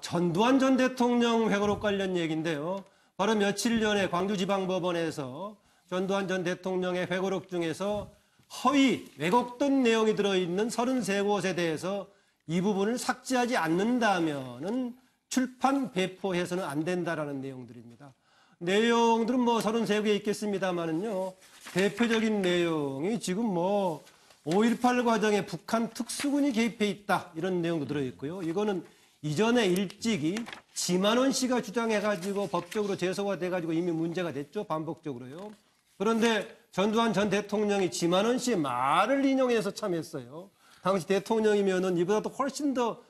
전두환 전 대통령 회고록 관련 얘기인데요. 바로 며칠 전에 광주지방법원에서 전두환 전 대통령의 회고록 중에서 허위, 왜곡된 내용이 들어있는 33곳에 대해서 이 부분을 삭제하지 않는다면은 출판, 배포해서는 안 된다라는 내용들입니다. 내용들은 33개 있겠습니다만은요. 대표적인 내용이 지금 5.18 과정에 북한 특수군이 개입해 있다. 이런 내용도 들어있고요. 이거는 이전에 일찍이 지만원 씨가 주장해가지고 법적으로 제소가 돼가지고 이미 문제가 됐죠. 반복적으로요. 그런데 전두환 전 대통령이 지만원 씨의 말을 인용해서 참했어요. 당시 대통령이면은 이보다도 훨씬 더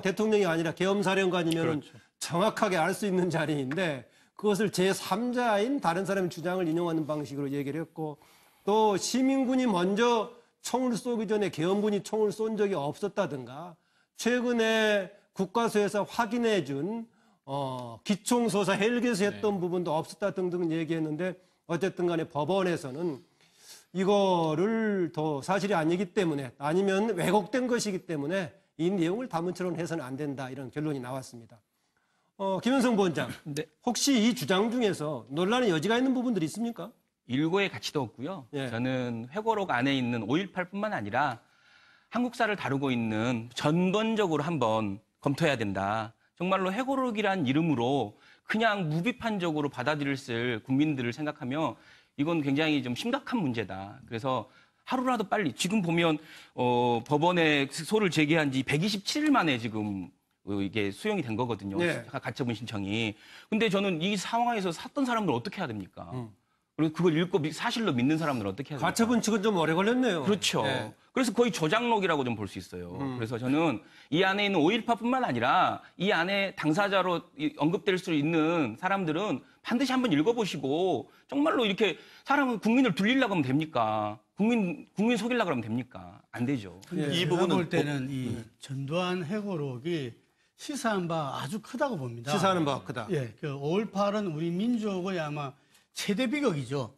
대통령이 아니라 계엄사령관이면은 그렇죠. 정확하게 알 수 있는 자리인데 그것을 제3자인 다른 사람의 주장을 인용하는 방식으로 얘기를 했고 또 시민군이 먼저 총을 쏘기 전에 계엄군이 총을 쏜 적이 없었다든가 최근에 국과수에서 확인해 준 기총소사 헬기에서 했던 부분도 없었다 등등 얘기했는데 어쨌든 간에 법원에서는 이거를 더 사실이 아니기 때문에 아니면 왜곡된 것이기 때문에 이 내용을 담은처럼 해서는 안 된다 이런 결론이 나왔습니다. 김현성 부원장, 네. 혹시 이 주장 중에서 논란의 여지가 있는 부분들이 있습니까? 일고의 가치도 없고요. 예. 저는 회고록 안에 있는 5.18뿐만 아니라 한국사를 다루고 있는 전반적으로 한번 검토해야 된다. 정말로 회고록이란 이름으로 그냥 무비판적으로 받아들일 국민들을 생각하면 이건 굉장히 좀 심각한 문제다. 그래서 하루라도 빨리 지금 보면 법원에 소를 제기한 지 127일 만에 지금 이게 수용이 된 거거든요. 네. 가처분 신청이. 근데 저는 이 상황에서 샀던 사람들 어떻게 해야 됩니까? 그리고 그걸 읽고 사실로 믿는 사람들은 어떻게 해야 됩니까? 가처분 측은 좀 오래 걸렸네요. 그렇죠. 네. 그래서 거의 조작록이라고 좀 볼 수 있어요. 그래서 저는 이 안에 있는 5.18뿐만 아니라 이 안에 당사자로 언급될 수 있는 사람들은 반드시 한번 읽어보시고 정말로 이렇게 사람은 국민을 둘리려고 하면 됩니까? 국민 속이려고 하면 됩니까? 안 되죠. 이 부분은 볼 때는 이 전두환 회고록이 시사한 바 아주 크다고 봅니다. 시사하는 바가 크다. 예, 그 5.18은 우리 민족의 아마 최대 비극이죠.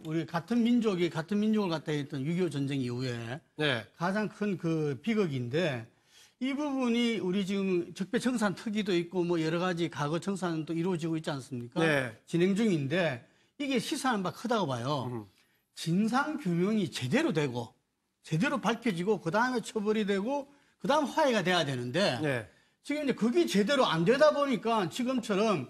우리 같은 민족을 갖다 했던 6.25 전쟁 이후에 네. 가장 큰 그 비극인데 이 부분이 우리 지금 적폐청산 특위도 있고 뭐 여러 가지 과거 청산도 이루어지고 있지 않습니까? 네. 진행 중인데 이게 시사하는 바 크다고 봐요. 진상 규명이 제대로 되고 제대로 밝혀지고 그 다음에 처벌이 되고 그 다음 화해가 돼야 되는데 네. 지금 이제 그게 제대로 안 되다 보니까 지금처럼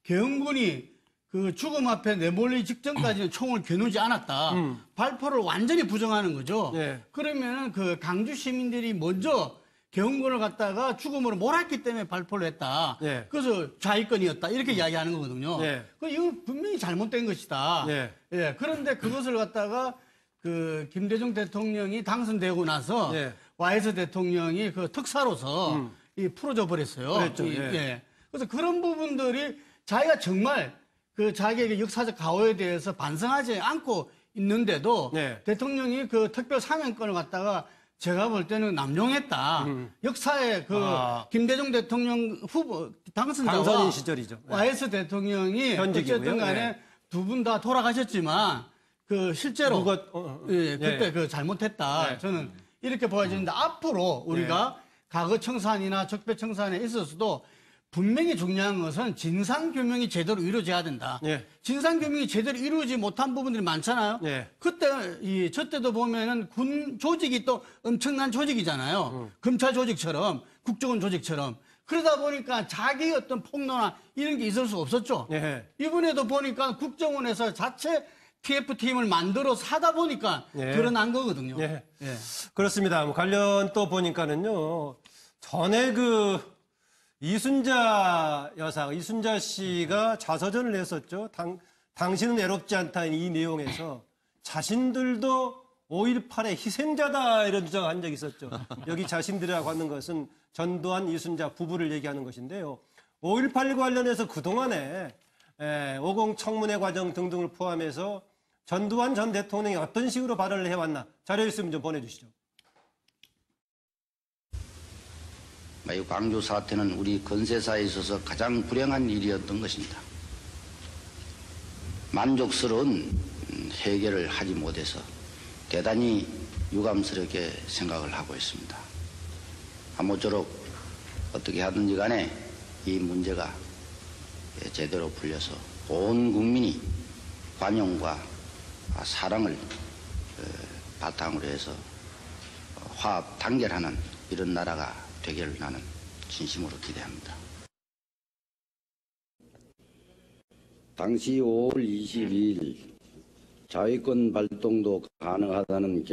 계엄군이 그 죽음 앞에 내몰리 직전까지는 총을 겨누지 않았다. 발표를 완전히 부정하는 거죠. 네. 그러면은 그 강주 시민들이 먼저 계엄군을 갖다가 죽음으로 몰았기 때문에 발표를 했다. 네. 그래서 좌익권이었다. 이렇게 이야기하는 거거든요. 네. 이건 분명히 잘못된 것이다. 네. 예. 그런데 그것을 갖다가 그 김대중 대통령이 당선되고 나서 네. YS 대통령이 그 특사로서 이 풀어져 버렸어요. 그랬죠. 예. 그래서 그런 부분들이 자기가 정말 그 자기의 역사적 가오에 대해서 반성하지 않고 있는데도 네. 대통령이 그 특별 사면권을 갖다가 제가 볼 때는 남용했다. 역사에 그 김대중 대통령 후보 당선자와 당선인 시절이죠. 네. YS 대통령이 현직이고요. 어쨌든 간에 네. 두 분 다 돌아가셨지만 그 실제로 예, 그때 네. 그 잘못했다. 네. 저는 이렇게 보여지는데 앞으로 우리가 과거 청산이나 적폐 청산에 있어서도 분명히 중요한 것은 진상규명이 제대로 이루어져야 된다. 예. 진상규명이 제대로 이루어지지 못한 부분들이 많잖아요. 예. 그때, 저 때도 보면은 군 조직이 또 엄청난 조직이잖아요. 검찰 조직처럼, 국정원 조직처럼. 그러다 보니까 자기 어떤 폭로나 이런 게 있을 수 없었죠. 예. 이번에도 보니까 국정원에서 자체 TF팀을 만들어서 하다 보니까 예. 드러난 거거든요. 예. 예. 그렇습니다. 관련 또 보니까는요. 전에 그 이순자 씨가 자서전을 냈었죠. 당신은 애롭지 않다 이 내용에서 자신들도 5.18의 희생자다 이런 주장을 한 적이 있었죠. 여기 자신들이라고 하는 것은 전두환, 이순자 부부를 얘기하는 것인데요. 5.18 관련해서 그동안에 50 청문회 과정 등등을 포함해서 전두환 전 대통령이 어떤 식으로 발언을 해왔나 자료 있으면 좀 보내주시죠. 이 광주 사태는 우리 건세사에 있어서 가장 불행한 일이었던 것입니다. 만족스러운 해결을 하지 못해서 대단히 유감스럽게 생각을 하고 있습니다. 아무쪼록 어떻게 하든지 간에 이 문제가 제대로 풀려서 온 국민이 관용과 사랑을 바탕으로 해서 화합 단결하는 이런 나라가 되기를 나는 진심으로 기대합니다. 당시 5월 22일 자위권 발동도 가능하다는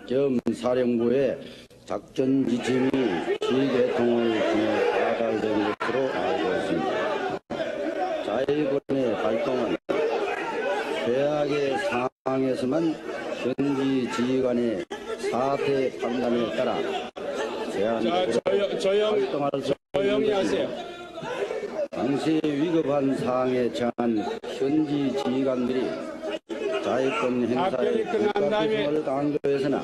계엄사령부의 작전 지침이 지휘계통을 통해 가달된 것으로 알고 있습니다. 자위권의 발동은 최악의 상황에서만 현지 지휘관의 사태 판단에 따라 발동할 수 있는 것입니다. 당시 위급한 상황에 처한 현지 지휘관들이 자위권 행사에 불가피성을 당한 것에서나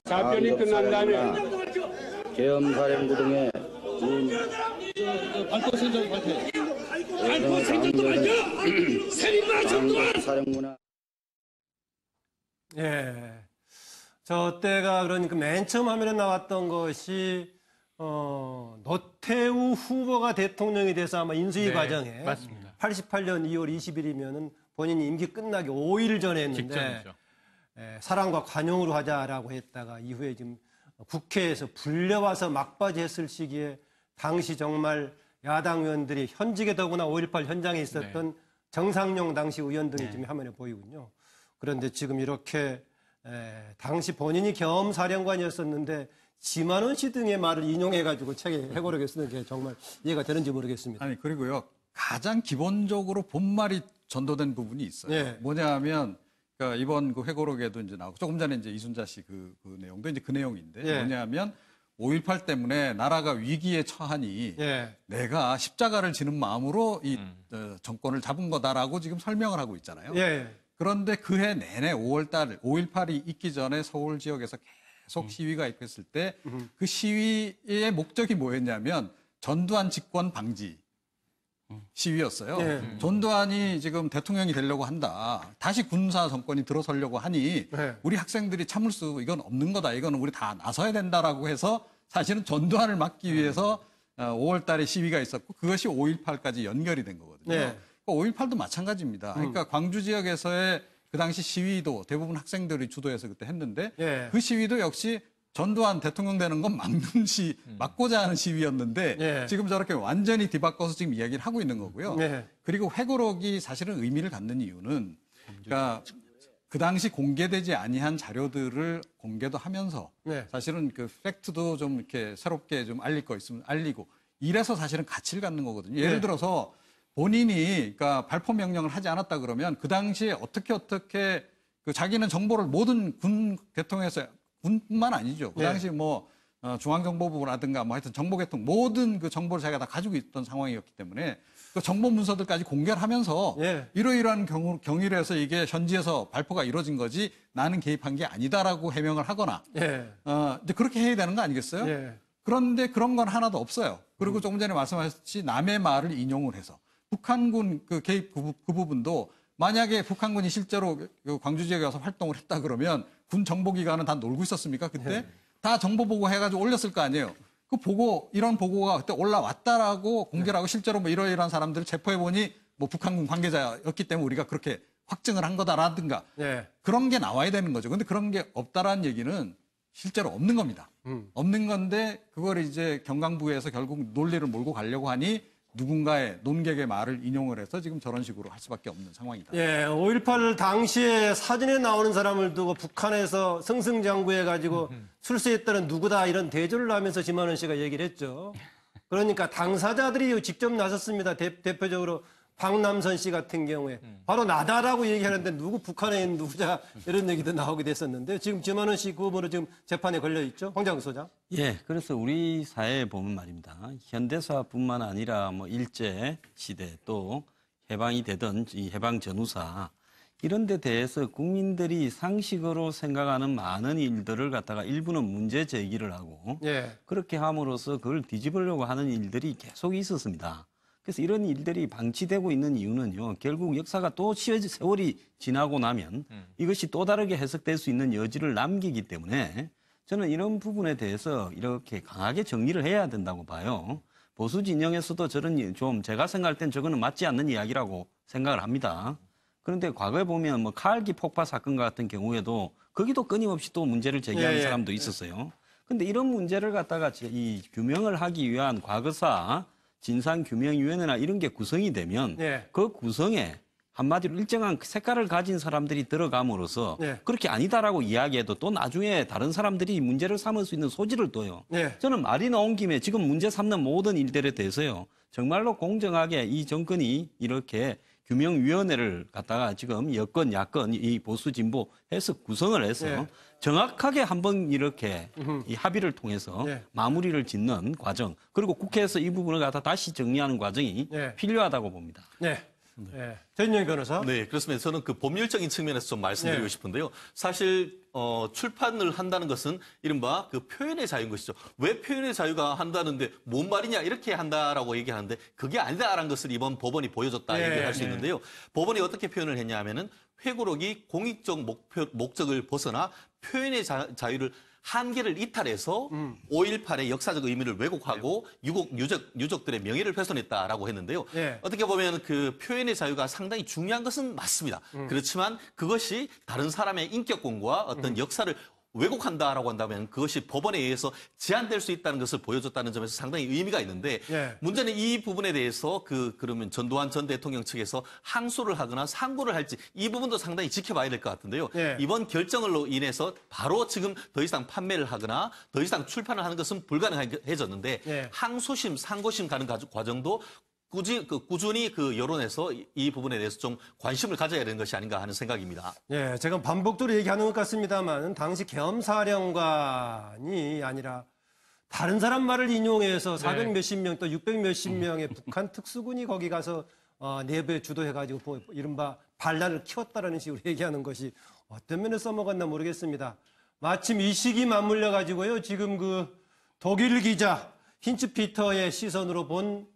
답변이 끝난 다음에 계엄사령부 등의 사령부나 예. 저 때가 그러니까 맨 처음 화면에 나왔던 것이 노태우 후보가 대통령이 돼서 아마 인수위 네, 과정에 맞습니다. 88년 2월 20일이면은 본인이 임기 끝나기 5일 전에 했는데 직전이죠. 사랑과 관용으로 하자라고 했다가 이후에 지금 국회에서 불려와서 막바지했을 시기에 당시 정말 야당 의원들이 현직에 더구나 5.18 현장에 있었던 정상용 당시 의원 등이 지금 화면에 보이군요. 그런데 지금 이렇게 당시 본인이 겸사령관이었었는데 지만원 씨 등의 말을 인용해가지고 책에 해고록에 쓰는 게 정말 이해가 되는지 모르겠습니다. 아니 그리고요 가장 기본적으로 본말이 전도된 부분이 있어요. 예. 뭐냐하면 그러니까 이번 그 회고록에도 이제 나오고 조금 전에 이제 이순자 씨 그 내용도 이제 그 내용인데 예. 뭐냐하면 5.18 때문에 나라가 위기에 처하니 예. 내가 십자가를 지는 마음으로 이 정권을 잡은 거다라고 지금 설명을 하고 있잖아요. 예. 그런데 그해 내내 5월달 5.18이 있기 전에 서울 지역에서 계속 시위가 있었을 때 그 시위의 목적이 뭐였냐면 전두환 집권 방지 시위였어요. 예. 전두환이 지금 대통령이 되려고 한다. 다시 군사 정권이 들어서려고 하니 예. 우리 학생들이 참을 수 이건 없는 거다. 이거는 우리 다 나서야 된다라고 해서 사실은 전두환을 막기 위해서 5월 달에 시위가 있었고 그것이 5.18까지 연결이 된 거거든요. 네. 5.18도 마찬가지입니다. 그러니까 광주 지역에서의 그 당시 시위도 대부분 학생들이 주도해서 그때 했는데 예. 그 시위도 역시 전두환 대통령 되는 건 막고자 하는 시위였는데 예. 지금 저렇게 완전히 뒤바꿔서 지금 이야기를 하고 있는 거고요. 예. 그리고 회고록이 사실은 의미를 갖는 이유는 그러니까 그 당시 공개되지 아니한 자료들을 공개도 하면서 네. 사실은 그 팩트도 좀 이렇게 새롭게 좀 알릴 거 있으면 알리고 이래서 사실은 가치를 갖는 거거든요. 예를 네. 들어서 본인이 그러니까 발포 명령을 하지 않았다 그러면 그 당시에 어떻게 그 자기는 정보를 모든 군 계통에서 군뿐만 아니죠. 그 네. 당시 뭐 중앙정보부라든가 뭐 하여튼 정보계통 모든 그 정보를 자기가 다 가지고 있던 상황이었기 때문에 그 정보 문서들까지 공개를 하면서 예. 이러이러한 경위로 해서 이게 현지에서 발포가 이루어진 거지 나는 개입한 게 아니다라고 해명을 하거나 예. 이제 그렇게 해야 되는 거 아니겠어요? 예. 그런데 그런 건 하나도 없어요. 그리고 조금 전에 말씀하셨듯이 남의 말을 인용을 해서 북한군 그 개입 그 부분도 만약에 북한군이 실제로 그 광주 지역에 와서 활동을 했다 그러면 군 정보기관은 다 놀고 있었습니까? 그때 다 정보 보고 해가지고 올렸을 거 아니에요. 그 보고 이런 보고가 그때 올라왔다라고 공개를 하고 실제로 뭐 이러이러한 사람들을 체포해 보니 뭐 북한군 관계자였기 때문에 우리가 그렇게 확증을 한 거다라든가 예. 그런 게 나와야 되는 거죠. 근데 그런 게 없다라는 얘기는 실제로 없는 겁니다. 없는 건데 그걸 이제 경강부에서 결국 논리를 몰고 가려고 하니 누군가의 논객의 말을 인용을 해서 지금 저런 식으로 할 수밖에 없는 상황이다. 예, 5.18 당시에 사진에 나오는 사람을 두고 북한에서 승승장구해가지고 출세했다는 누구다 이런 대조를 하면서 지만원 씨가 얘기를 했죠. 그러니까 당사자들이 직접 나섰습니다. 대표적으로 박남선 씨 같은 경우에 바로 나다라고 얘기하는데 누구 북한에 있는 누구자 이런 얘기도 나오게 됐었는데 지금 지만원 씨 그 부분으로 지금 재판에 걸려 있죠. 황장우 소장. 예, 그래서 우리 사회에 보면 말입니다. 현대사뿐만 아니라 뭐 일제 시대 또 해방이 되던 이 해방 전후사 이런 데 대해서 국민들이 상식으로 생각하는 많은 일들을 갖다가 일부는 문제 제기를 하고 예. 그렇게 함으로써 그걸 뒤집으려고 하는 일들이 계속 있었습니다. 그래서 이런 일들이 방치되고 있는 이유는요. 결국 역사가 또 세월이 지나고 나면 이것이 또 다르게 해석될 수 있는 여지를 남기기 때문에 저는 이런 부분에 대해서 이렇게 강하게 정리를 해야 된다고 봐요. 보수 진영에서도 저런 좀 제가 생각할 땐 저거는 맞지 않는 이야기라고 생각을 합니다. 그런데 과거에 보면 뭐 카알기 폭파 사건 같은 경우에도 거기도 끊임없이 또 문제를 제기하는 사람도 있었어요. 근데 이런 문제를 갖다가 이 규명을 하기 위한 과거사 진상규명위원회나 이런 게 구성이 되면 그 구성에 한마디로 일정한 색깔을 가진 사람들이 들어감으로써 그렇게 아니다라고 이야기해도 또 나중에 다른 사람들이 문제를 삼을 수 있는 소지를 둬요. 저는 말이 나온 김에 지금 문제 삼는 모든 일들에 대해서요. 정말로 공정하게 이 정권이 이렇게 규명위원회를 갖다가 지금 여권, 야권, 이 보수, 진보 해서 구성을 해서 정확하게 한번 이렇게 이 합의를 통해서 마무리를 짓는 과정, 그리고 국회에서 이 부분을 갖다 다시 정리하는 과정이 필요하다고 봅니다. 전인영 변호사. 네, 그렇습니다. 저는 그 법률적인 측면에서 좀 말씀드리고 싶은데요. 사실 출판을 한다는 것은 이른바 그 표현의 자유인 것이죠. 왜 표현의 자유가 한다는데 뭔 말이냐 이렇게 한다라고 얘기하는데 그게 아니다라는 것을 이번 법원이 보여줬다 얘기할 수 있는데요. 법원이 어떻게 표현을 했냐 하면은 회고록이 공익적 목적을 벗어나 표현의 자유를 한계를 이탈해서 5.18의 역사적 의미를 왜곡하고 유족들의 명예를 훼손했다라고 했는데요. 어떻게 보면 그 표현의 자유가 상당히 중요한 것은 맞습니다. 그렇지만 그것이 다른 사람의 인격권과 어떤 역사를 왜곡한다라고 한다면 그것이 법원에 의해서 제한될 수 있다는 것을 보여줬다는 점에서 상당히 의미가 있는데 문제는 이 부분에 대해서 그러면 전두환 전 대통령 측에서 항소를 하거나 상고를 할지 이 부분도 상당히 지켜봐야 될 것 같은데요. 이번 결정으로 인해서 바로 지금 더 이상 판매를 하거나 더 이상 출판을 하는 것은 불가능해졌는데 항소심, 상고심 가는 과정도 꾸준히 그 여론에서 이 부분에 대해서 좀 관심을 가져야 되는 것이 아닌가 하는 생각입니다. 제가 반복적으로 얘기하는 것 같습니다만 당시 계엄사령관이 아니라 다른 사람 말을 인용해서 400 몇십 명 또 600 몇십 명의 북한 특수군이 거기 가서 내부에 주도해가지고 이른바 반란을 키웠다라는 식으로 얘기하는 것이 어떤 면에 써먹었나 모르겠습니다. 마침 이 시기 맞물려가지고요. 지금 그 독일 기자 힌츠피터의 시선으로 본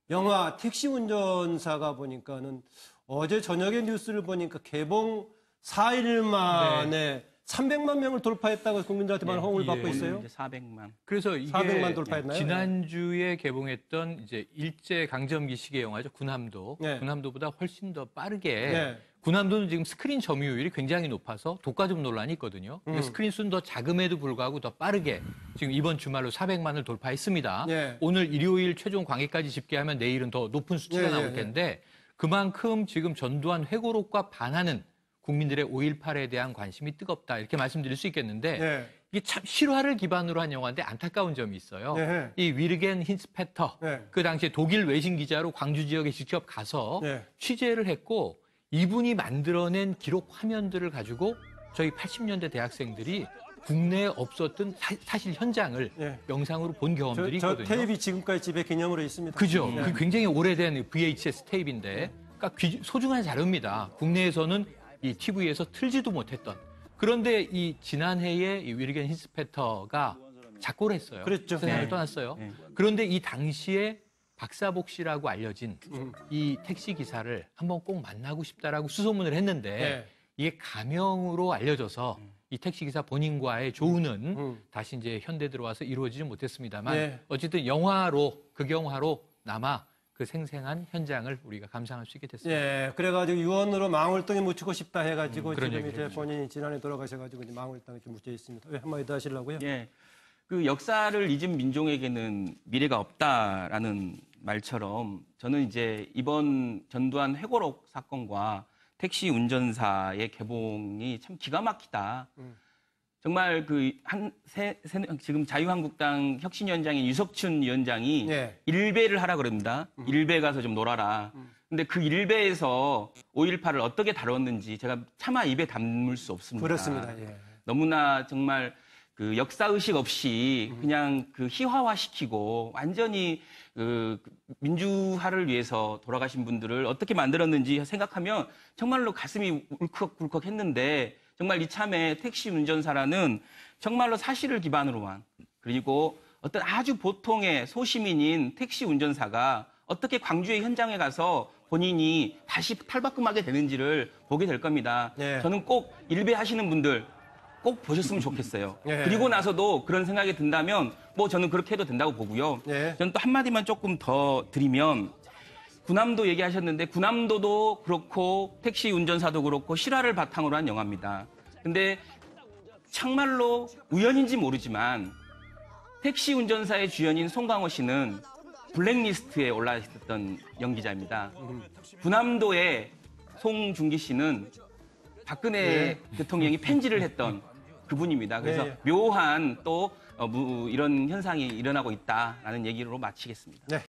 영화 택시 운전사가 보니까는 어제 저녁에 뉴스를 보니까 개봉 4일 만에 300만 명을 돌파했다고 국민들한테 호응을 받고 있어요. 이제 400만. 그래서 이게 400만 돌파했나요? 지난주에 개봉했던 이제 일제 강점기 영화죠. 군함도. 군함도보다 훨씬 더 빠르게 군함도는 지금 스크린 점유율이 굉장히 높아서 독과점 논란이 있거든요. 스크린 수는 더 작음에도 불구하고 더 빠르게 지금 이번 주말로 400만을 돌파했습니다. 오늘 일요일 최종 관계까지 집계하면 내일은 더 높은 수치가 나올 텐데 그만큼 지금 전두환 회고록과 반하는 국민들의 5.18에 대한 관심이 뜨겁다 이렇게 말씀드릴 수 있겠는데 이게 참 실화를 기반으로 한 영화인데 안타까운 점이 있어요. 이 위르겐 힌츠페터 그 당시에 독일 외신 기자로 광주 지역에 직접 가서 취재를 했고 이분이 만들어낸 기록 화면들을 가지고 저희 80년대 대학생들이 국내에 없었던 사실 현장을 영상으로 본 경험들이 있거든요. 저 테이프이 지금까지 집에 기념으로 있습니다. 그죠. 그 굉장히 오래된 VHS 테이프인데 그러니까 소중한 자료입니다. 국내에서는 이 TV에서 틀지도 못했던. 그런데 이 지난해에 이 위르겐 힌츠페터가 작고를 했어요. 그랬죠. 세상을 떠났어요. 그런데 이 당시에 박사복 씨라고 알려진 이 택시 기사를 한번 꼭 만나고 싶다라고 수소문을 했는데 이게 가명으로 알려져서 이 택시 기사 본인과의 조우는 다시 이제 현대 들어와서 이루어지지 못했습니다만 어쨌든 극영화로 남아 그 생생한 현장을 우리가 감상할 수 있게 됐습니다. 그래가지고 유언으로 망월동에 묻히고 싶다 해가지고 그런 지금 이제 얘기죠. 본인이 지난해 돌아가셔가지고 이제 망월동에 좀 묻혀 있습니다. 왜 한마디 더 하시려고요? 그 역사를 잊은 민족에게는 미래가 없다라는 말처럼 저는 이제 이번 전두환 회고록 사건과 택시 운전사의 개봉이 참 기가 막히다. 정말 지금 자유한국당 혁신위원장인 유석춘 위원장이 일배를 하라 그럽니다. 일배 가서 좀 놀아라. 근데 그 일배에서 5.18을 어떻게 다뤘는지 제가 차마 입에 담을 수 없습니다. 그렇습니다. 너무나 정말 그 역사의식 없이 그냥 그 희화화시키고 완전히 그 민주화를 위해서 돌아가신 분들을 어떻게 만들었는지 생각하면 정말로 가슴이 울컥울컥 했는데 정말 이참에 택시 운전사라는 정말로 사실을 기반으로만 그리고 어떤 아주 보통의 소시민인 택시 운전사가 어떻게 광주의 현장에 가서 본인이 다시 탈바꿈하게 되는지를 보게 될 겁니다. 저는 꼭 일배하시는 분들 꼭 보셨으면 좋겠어요. 예. 그리고 나서도 그런 생각이 든다면 뭐 저는 그렇게 해도 된다고 보고요. 예. 저는 또 한마디만 조금 더 드리면 군함도 얘기하셨는데 군함도도 그렇고 택시 운전사도 그렇고 실화를 바탕으로 한 영화입니다. 근데 정말로 우연인지 모르지만 택시 운전사의 주연인 송강호 씨는 블랙리스트에 올라 있었던 연기자입니다. 군함도의 송중기 씨는 박근혜 대통령이 편지를 했던 그분입니다. 그래서 네. 묘한 또 이런 현상이 일어나고 있다라는 얘기로 마치겠습니다. 네.